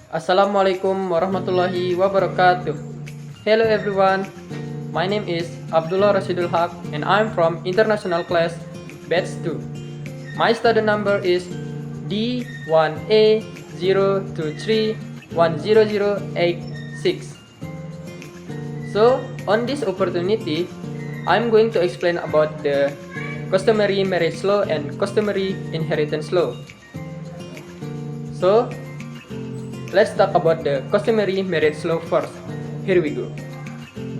Assalamualaikum warahmatullahi wabarakatuh. Hello everyone, my name is Abdullah Rasidul Haq and I'm from International Class Batch 2. My student number is D1A023100086. So, on this opportunity, I'm going to explain about the customary marriage law and customary inheritance law. So, let's talk about the customary marriage law first. Here we go.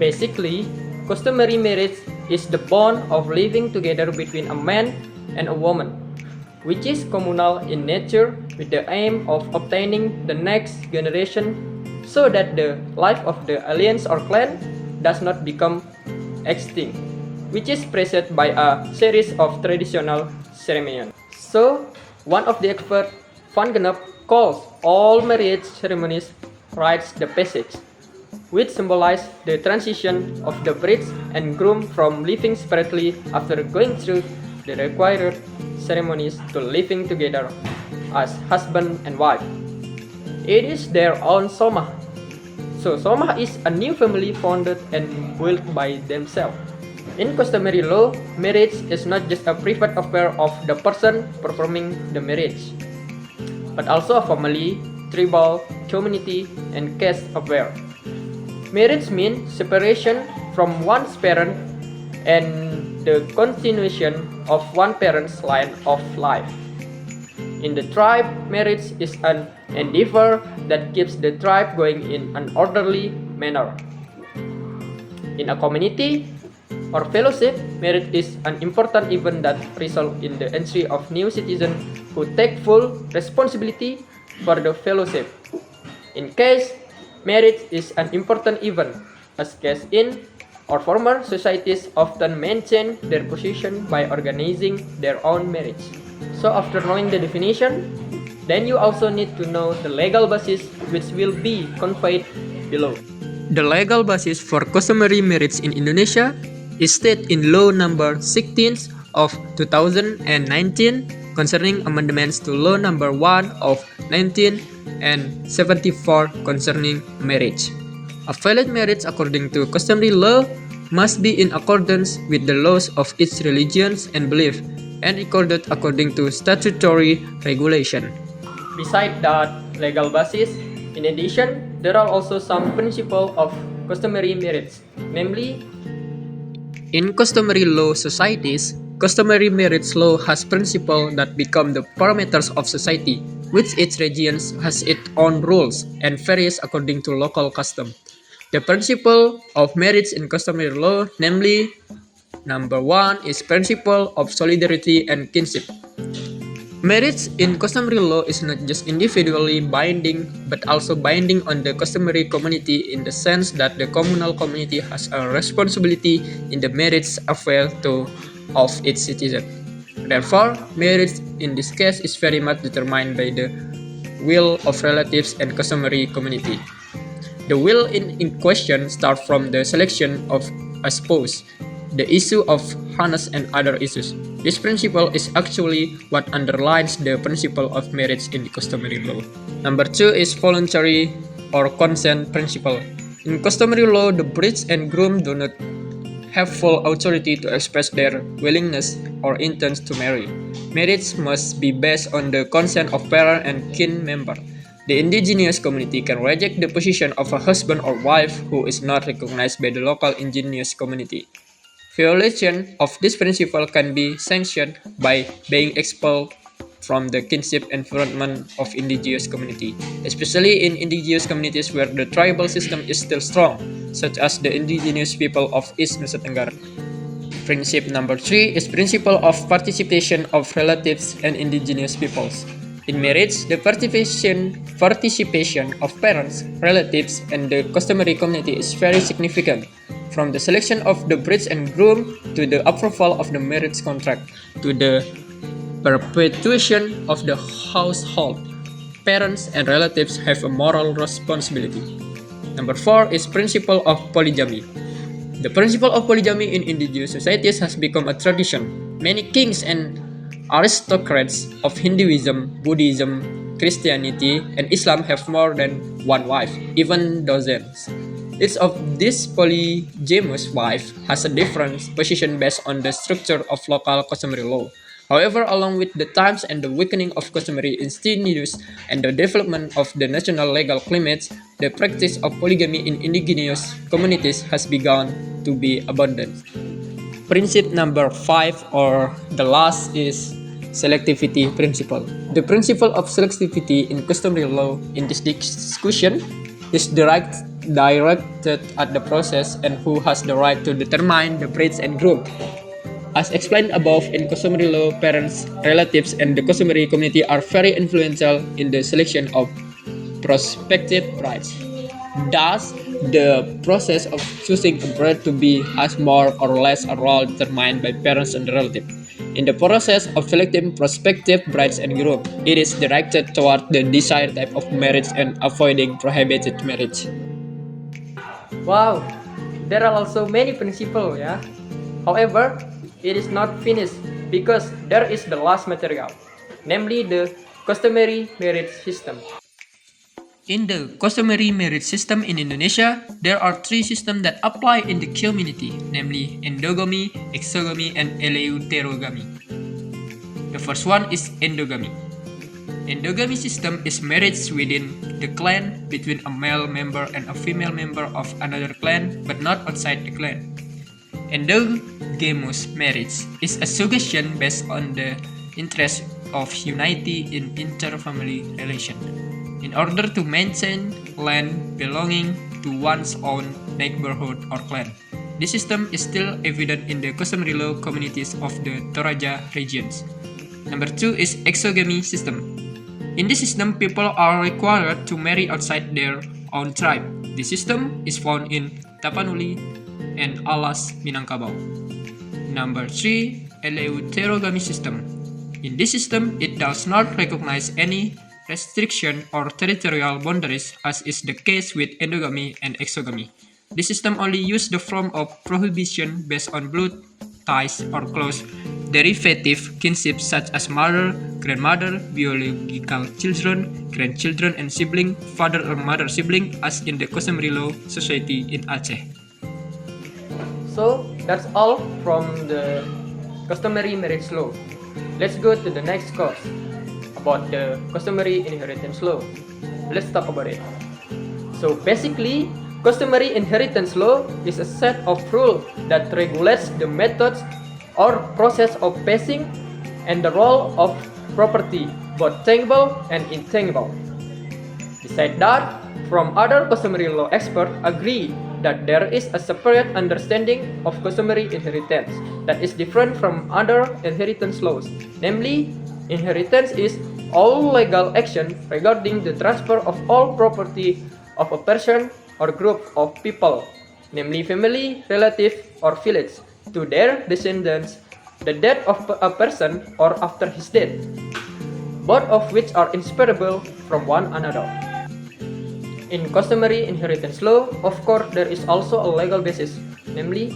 Basically, customary marriage is the bond of living together between a man and a woman, which is communal in nature with the aim of obtaining the next generation so that the life of the alliance or clan does not become extinct, which is preceded by a series of traditional ceremonies. So, one of the experts, Van Gennep, calls all marriage ceremonies rites the passage, which symbolize the transition of the bride and groom from living separately after going through the required ceremonies to living together as husband and wife. It is their own Somah. So Somah is a new family founded and built by themselves. In customary law, marriage is not just a private affair of the person performing the marriage, but also a family, tribal, community, and caste affair. Marriage means separation from one's parent and the continuation of one parent's line of life. In the tribe, marriage is an endeavor that keeps the tribe going in an orderly manner. In a community or fellowship, marriage is an important event that results in the entry of new citizens who take full responsibility for the fellowship. In case, marriage is an important event, as case in or former societies often maintain their position by organizing their own marriage. So after knowing the definition, then you also need to know the legal basis which will be conveyed below. The legal basis for customary marriage in Indonesia is stated in Law Number 16 of 2019 concerning amendments to Law Number 1 of 1974 concerning marriage. A valid marriage according to customary law must be in accordance with the laws of its religions and belief and recorded according to statutory regulation. Besides that legal basis, in addition, there are also some principles of customary marriage, namely, in customary law societies, customary marriage law has principles that become the parameters of society, which each region has its own rules and varies according to local custom. The principle of marriage in customary law, namely, number 1 is principle of solidarity and kinship. Marriage in customary law is not just individually binding, but also binding on the customary community in the sense that the communal community has a responsibility in the marriage affair of its citizens. Therefore, marriage in this case is very much determined by the will of relatives and customary community. The will in question starts from the selection of a spouse, the issue of harness and other issues. This principle is actually what underlines the principle of marriage in the customary law. Number 2 is voluntary or consent principle. In customary law, the bride and groom do not have full authority to express their willingness or intent to marry. Marriage must be based on the consent of parent and kin member. The indigenous community can reject the position of a husband or wife who is not recognized by the local indigenous community. Violation of this principle can be sanctioned by being expelled from the kinship environment of indigenous community, especially in indigenous communities where the tribal system is still strong, such as the indigenous people of East Nusa Tenggara. Principle number 3 is principle of participation of relatives and indigenous peoples. In marriage, the participation of parents, relatives, and the customary community is very significant, from the selection of the bride and groom to the approval of the marriage contract to the perpetuation of the household. Parents and relatives have a moral responsibility. Number 4 is principle of polygamy. The principle of polygamy in indigenous societies has become a tradition. Many kings and aristocrats of Hinduism, Buddhism, Christianity, and Islam have more than one wife, even dozens. Each of these polygamous wives has a different position based on the structure of local customary law. However, along with the times and the weakening of customary institutions and the development of the national legal climates, the practice of polygamy in indigenous communities has begun to be abundant. Principle number 5, or the last, is selectivity principle. The principle of selectivity in customary law in this discussion is directed at the process and who has the right to determine the breeds and group. As explained above, in customary law, parents, relatives, and the customary community are very influential in the selection of prospective brides. Thus, the process of choosing a bride to be has more or less a role determined by parents and relatives. In the process of selecting prospective brides and groom, it is directed toward the desired type of marriage and avoiding prohibited marriage. Wow, there are also many principles, yeah. However, it is not finished because there is the last material, namely the customary marriage system. In the customary marriage system in Indonesia, there are three systems that apply in the community, namely endogamy, exogamy, and eleuterogamy. The first one is endogamy. Endogamy system is marriage within the clan between a male member and a female member of another clan, but not outside the clan. Endogamous marriage is a suggestion based on the interest of unity in interfamily relation, in order to maintain land belonging to one's own neighborhood or clan. This system is still evident in the customary law communities of the Toraja regions. Number 2 is exogamy system. In this system, people are required to marry outside their own tribe. This system is found in Tapanuli and Alas, Minangkabau. Number 3, eleuterogamy system. In this system, it does not recognize any restriction or territorial boundaries, as is the case with endogamy and exogamy. This system only uses the form of prohibition based on blood ties or close derivative kinship such as mother, grandmother, biological children, grandchildren, and sibling, father or mother sibling, as in the customary law society in Aceh. So that's all from the customary marriage law. Let's go to the next course about the customary inheritance law. Let's talk about it. So basically, customary inheritance law is a set of rules that regulates the methods or process of passing and the role of property, both tangible and intangible. Besides that, from other customary law experts agree that there is a separate understanding of customary inheritance that is different from other inheritance laws. Namely, inheritance is all legal action regarding the transfer of all property of a person or group of people, namely family, relative, or village, to their descendants, the death of a person or after his death, both of which are inseparable from one another. In customary inheritance law, of course, there is also a legal basis, namely,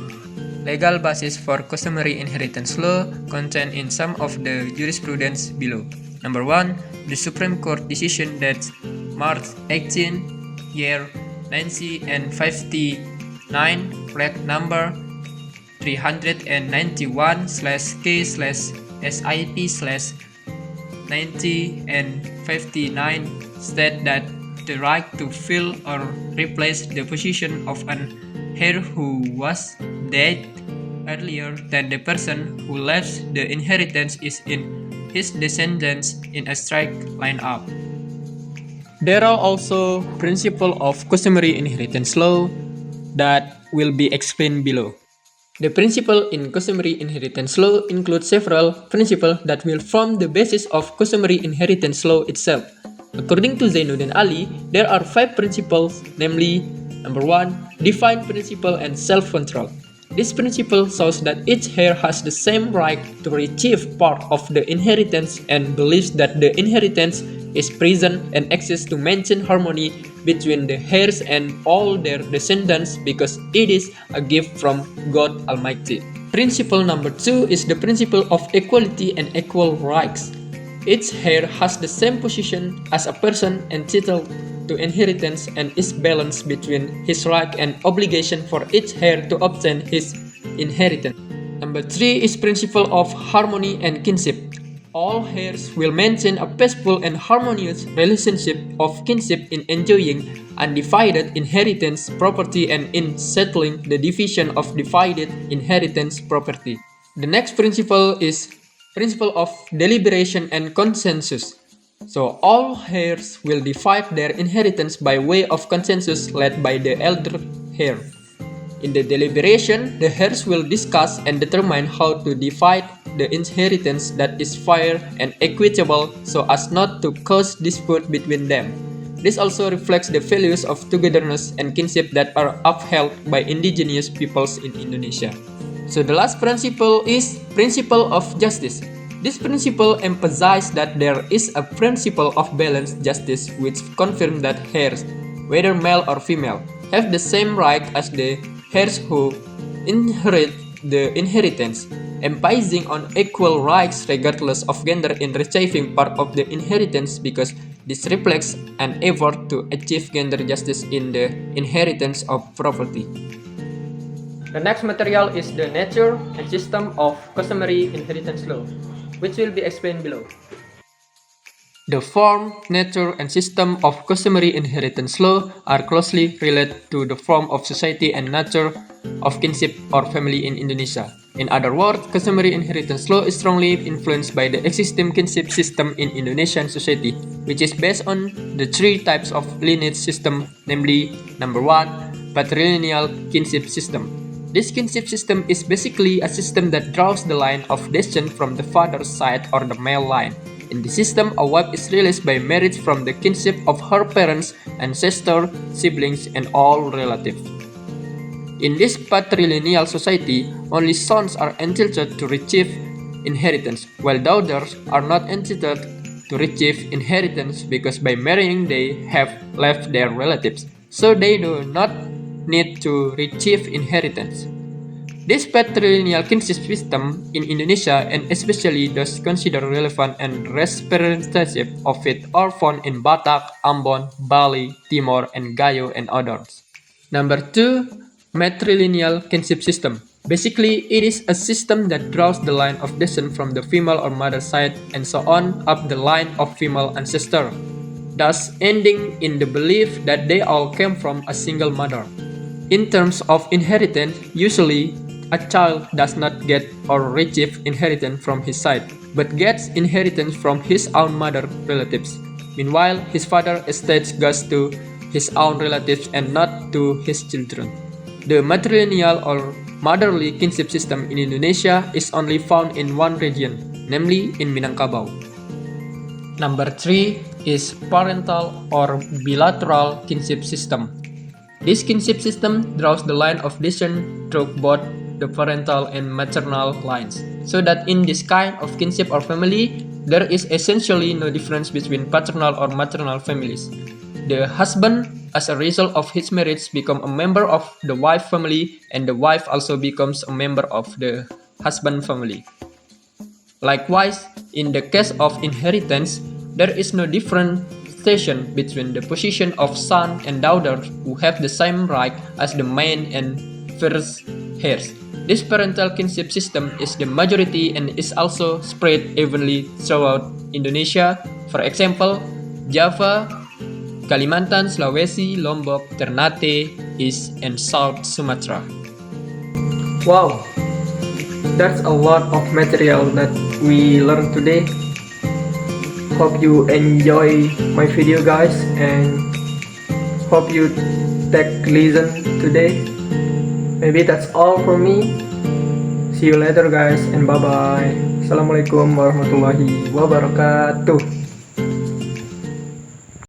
legal basis for customary inheritance law contained in some of the jurisprudence below. Number 1, the Supreme Court decision that March 18, year 1959, flag number 391/K/SIP/90 and 59 state that the right to fill or replace the position of an heir who was dead earlier than the person who left the inheritance is in his descendants in a strict line-up. There are also principles of customary inheritance law that will be explained below. The principles in customary inheritance law include several principles that will form the basis of customary inheritance law itself. According to Zainuddin Ali, there are 5 principles, namely, number 1, divine principle and self-control. This principle shows that each heir has the same right to receive part of the inheritance and believes that the inheritance is present and exists to maintain harmony between the heirs and all their descendants because it is a gift from God Almighty. Principle number 2 is the principle of equality and equal rights. Each heir has the same position as a person entitled to inheritance and is balanced between his right and obligation for each heir to obtain his inheritance. Number 3 is principle of harmony and kinship. All heirs will maintain a peaceful and harmonious relationship of kinship in enjoying undivided inheritance property and in settling the division of divided inheritance property. The next principle is principle of deliberation and consensus. So all heirs will divide their inheritance by way of consensus led by the elder heir. In the deliberation, the heirs will discuss and determine how to divide the inheritance that is fair and equitable so as not to cause dispute between them. This also reflects the values of togetherness and kinship that are upheld by indigenous peoples in Indonesia. So the last principle is principle of justice. This principle emphasizes that there is a principle of balanced justice which confirms that heirs, whether male or female, have the same right as the heirs who inherit the inheritance, emphasizing on equal rights regardless of gender in receiving part of the inheritance because this reflects an effort to achieve gender justice in the inheritance of property. The next material is the nature and system of customary inheritance law, which will be explained below. The form, nature, and system of customary inheritance law are closely related to the form of society and nature of kinship or family in Indonesia. In other words, customary inheritance law is strongly influenced by the existing kinship system in Indonesian society, which is based on the three types of lineage system, namely, number 1, patrilineal kinship system. This kinship system is basically a system that draws the line of descent from the father's side or the male line. In this system, a wife is released by marriage from the kinship of her parents, ancestors, siblings, and all relatives. In this patrilineal society, only sons are entitled to receive inheritance, while daughters are not entitled to receive inheritance because by marrying they have left their relatives, so they do not need to receive inheritance. This patrilineal kinship system in Indonesia and especially those considered relevant and representative of it are found in Batak, Ambon, Bali, Timor, and Gayo and others. Number 2, matrilineal kinship system. Basically, it is a system that draws the line of descent from the female or mother side and so on up the line of female ancestor, thus ending in the belief that they all came from a single mother. In terms of inheritance, usually a child does not get or receive inheritance from his side, but gets inheritance from his own mother relatives. Meanwhile, his father estate goes to his own relatives and not to his children. The matrilineal or motherly kinship system in Indonesia is only found in one region, namely in Minangkabau. Number 3 is parental or bilateral kinship system. This kinship system draws the line of descent through both the parental and maternal lines, so that in this kind of kinship or family, there is essentially no difference between paternal or maternal families. The husband, as a result of his marriage, becomes a member of the wife family, and the wife also becomes a member of the husband family. Likewise, in the case of inheritance, there is no differentiation between the position of son and daughter who have the same right as the main and first heirs. This parental kinship system is the majority and is also spread evenly throughout Indonesia. For example, Java, Kalimantan, Sulawesi, Lombok, Ternate, East, and South Sumatra. Wow, that's a lot of material that we learned today. Hope you enjoy my video, guys, and hope you take listen today. Maybe that's all from me. See you later, guys, and bye bye. Assalamualaikum warahmatullahi wabarakatuh.